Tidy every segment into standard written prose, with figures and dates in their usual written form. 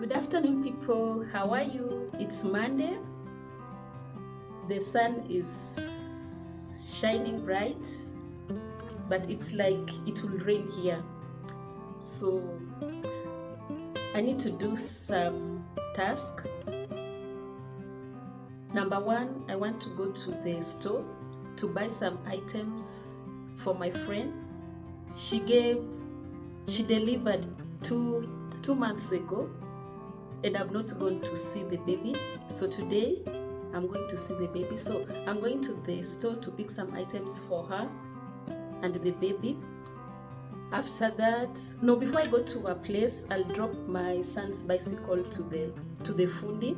Good afternoon, people. How are you? It's Monday. The sun is shining bright, but it's like it will rain here. So I need to do some task. Number one, I want to go to the store to buy some items for my friend. She delivered two months ago, and I've not gone to see the baby. So today I'm going to see the baby. So I'm going to the store to pick some items for her and the baby. After that, no, before I go to her place, I'll drop my son's bicycle to the fundi.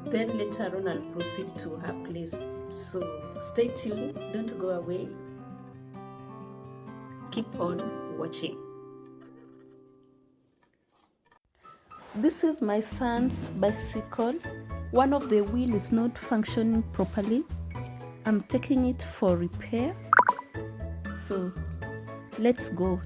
Then later on, I'll proceed to her place. So stay tuned, don't go away. Keep on watching. This is my son's bicycle. One of the wheel is not functioning properly. I'm taking it for repair. So let's go.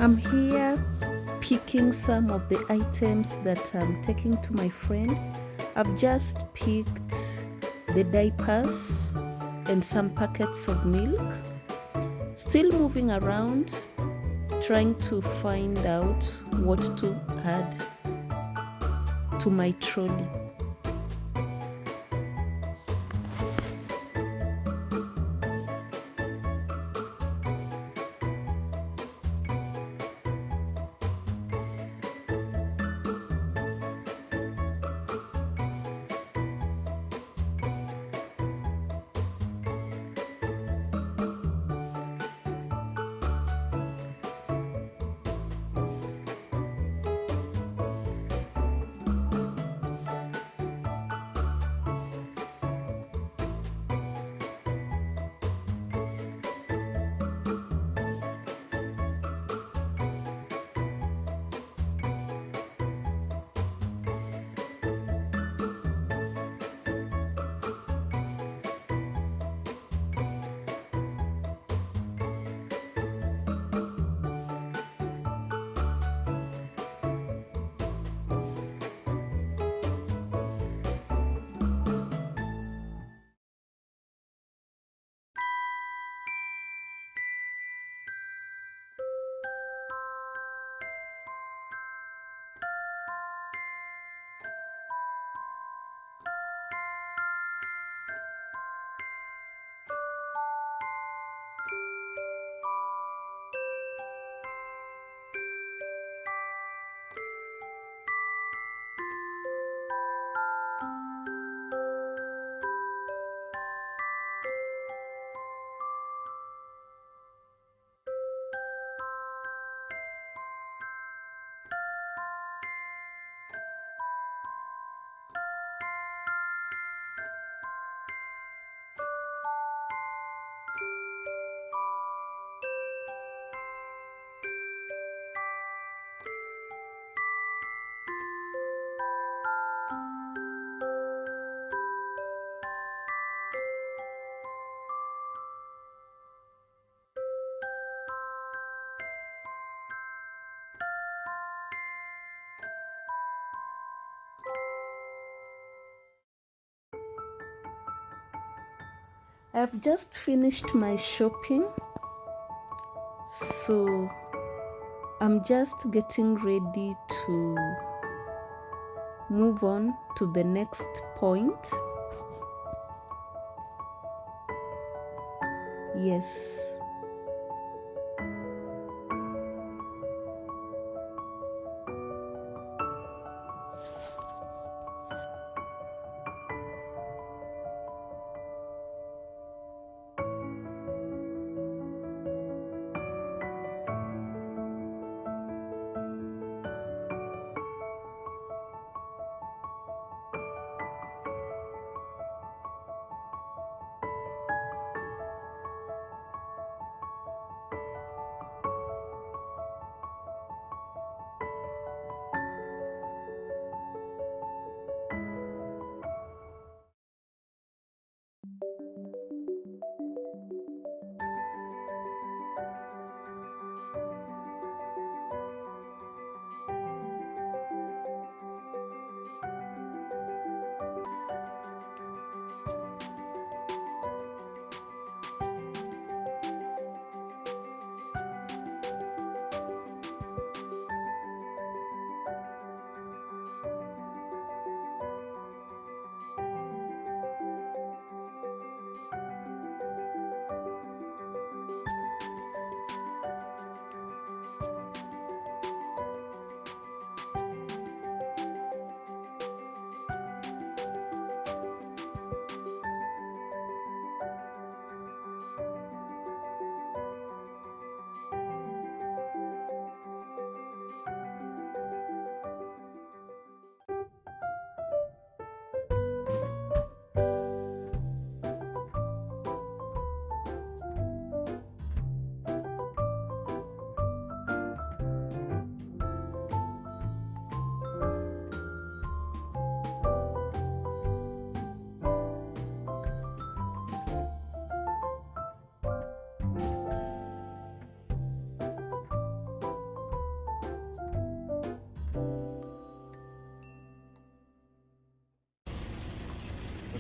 I'm here picking some of the items that I'm taking to my friend. I've just picked the diapers and some packets of milk. Still moving around, trying to find out what to add to my trolley. I've just finished my shopping, so I'm just getting ready to move on to the next point. Yes,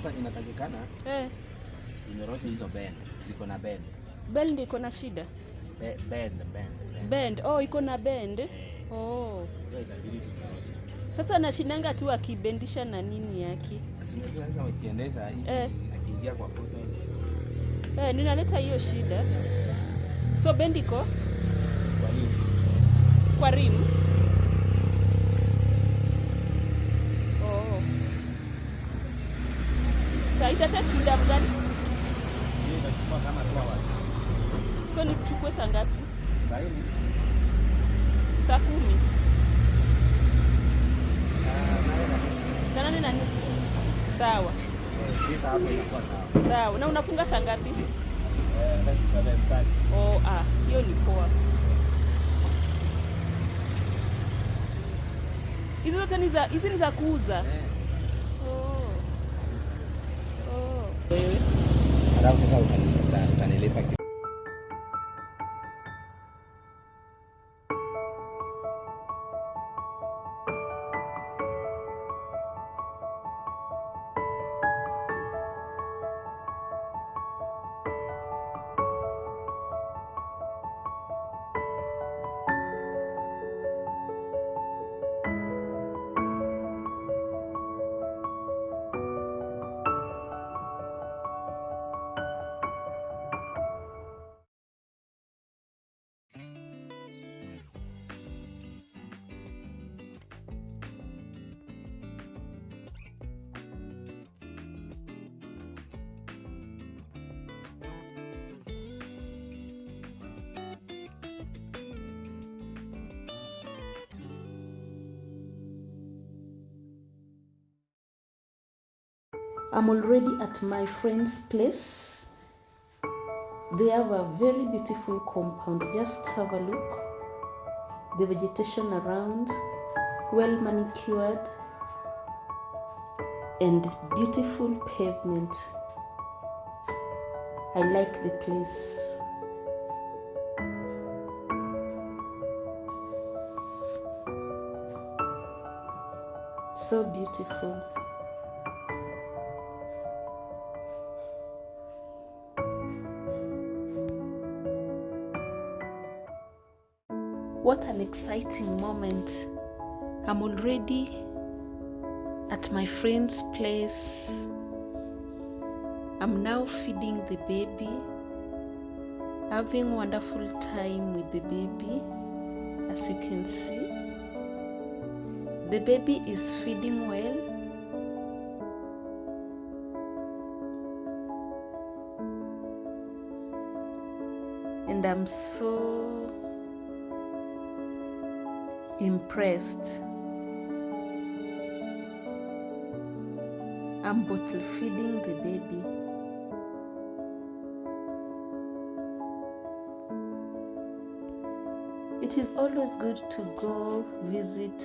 Sasa inatakikana inyoroshe hizo bend. Ziko na bend. Bend iko na shida. Bend. Oh, iko na bend. Oh. Sasa itabidi tunyoroshe. Sasa nashinanga tu akibendisha na nini yake. Sasa ukiendesha hizi akiingia kwa potholes. Ninaleta hiyo shida. So bend iko Kwa nini? kwa rim. Oh. Sasa itataka muda gani? Hiyo itachukua kama 2 hours. So nichukue saa ngapi? Saa hii Saa 10. Saa 8:30. Sawa. Sasa hapo inakuwa sawa. Sawa. Na unafunga saa ngapi? That's 7:30. Oh, hiyo ni poa. Hizo zote hizi ni za kuuza. Wewe. Alafu sasa utanilipa. I'm already at my friend's place. They have a very beautiful compound. Just have a look. The vegetation around, well manicured, and beautiful pavement. I like the place. So beautiful. What an exciting moment. I'm already at my friend's place. I'm now feeding the baby, having wonderful time with the baby. As you can see, the baby is feeding well. And I'm so impressed. I'm bottle feeding the baby. It is always good to go visit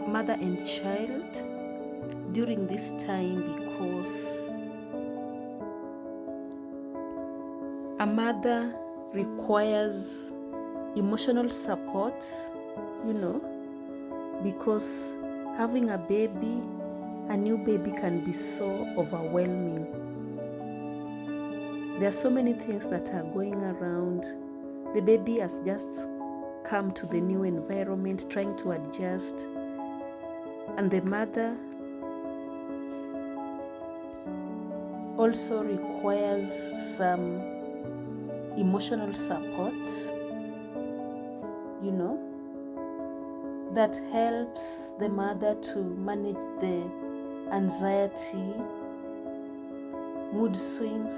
mother and child during this time, because a mother requires emotional support, because having a baby, a new baby, can be so overwhelming. There are so many things that are going around. The baby has just come to the new environment, trying to adjust, and the mother also requires some emotional support, that helps the mother to manage the anxiety, mood swings,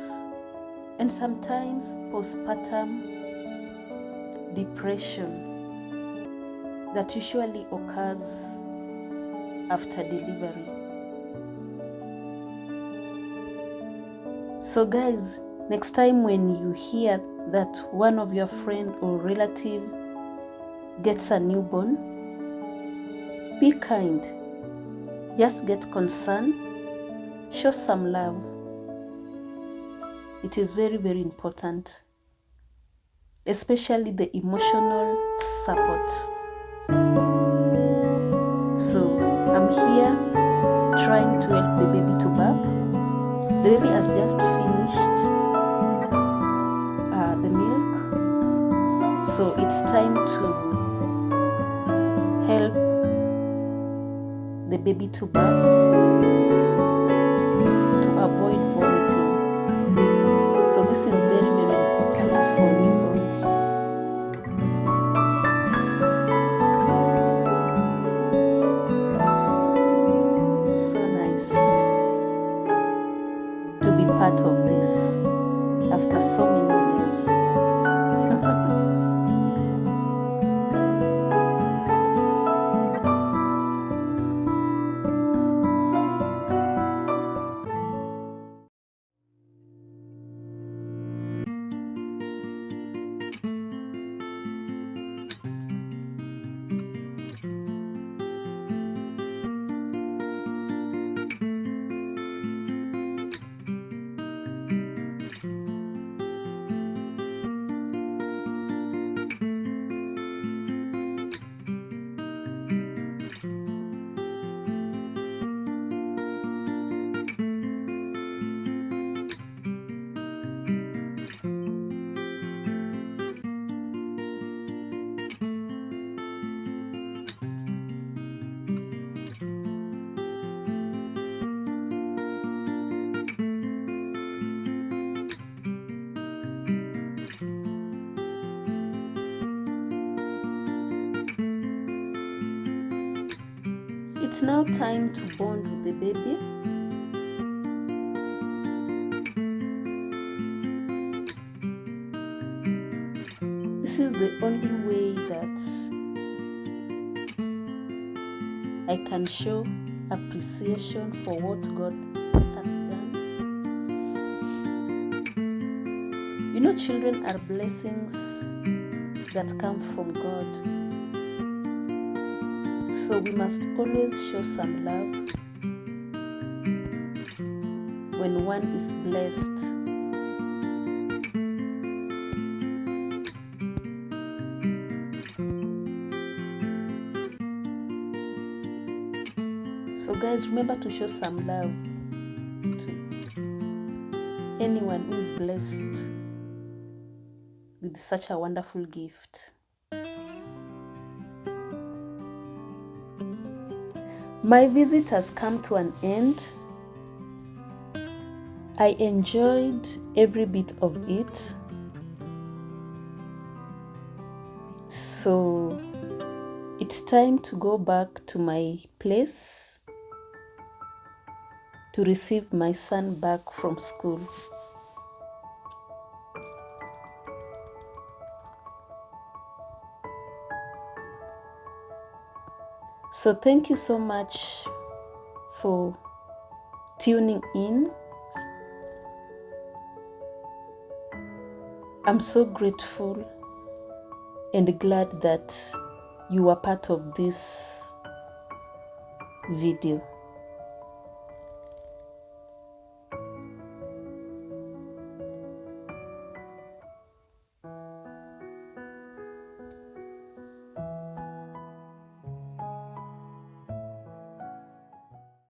and sometimes postpartum depression that usually occurs after delivery. So guys, next time when you hear that one of your friend or relative gets a newborn, be kind. Just get concerned. Show some love. It is very, very important, especially the emotional support. So I'm here trying to help the baby to burp. The baby has just finished the milk, so it's time to help the baby to burp to avoid vomiting. So this is very, very important for newborns. So nice to be part of this after so many years. It's now time to bond with the baby. This is the only way that I can show appreciation for what God has done. You know, children are blessings that come from God. So we must always show some love when one is blessed. So guys, remember to show some love to anyone who is blessed with such a wonderful gift. My visit has come to an end. I enjoyed every bit of it. So it's time to go back to my place to receive my son back from school. So thank you so much for tuning in. I'm so grateful and glad that you are part of this video.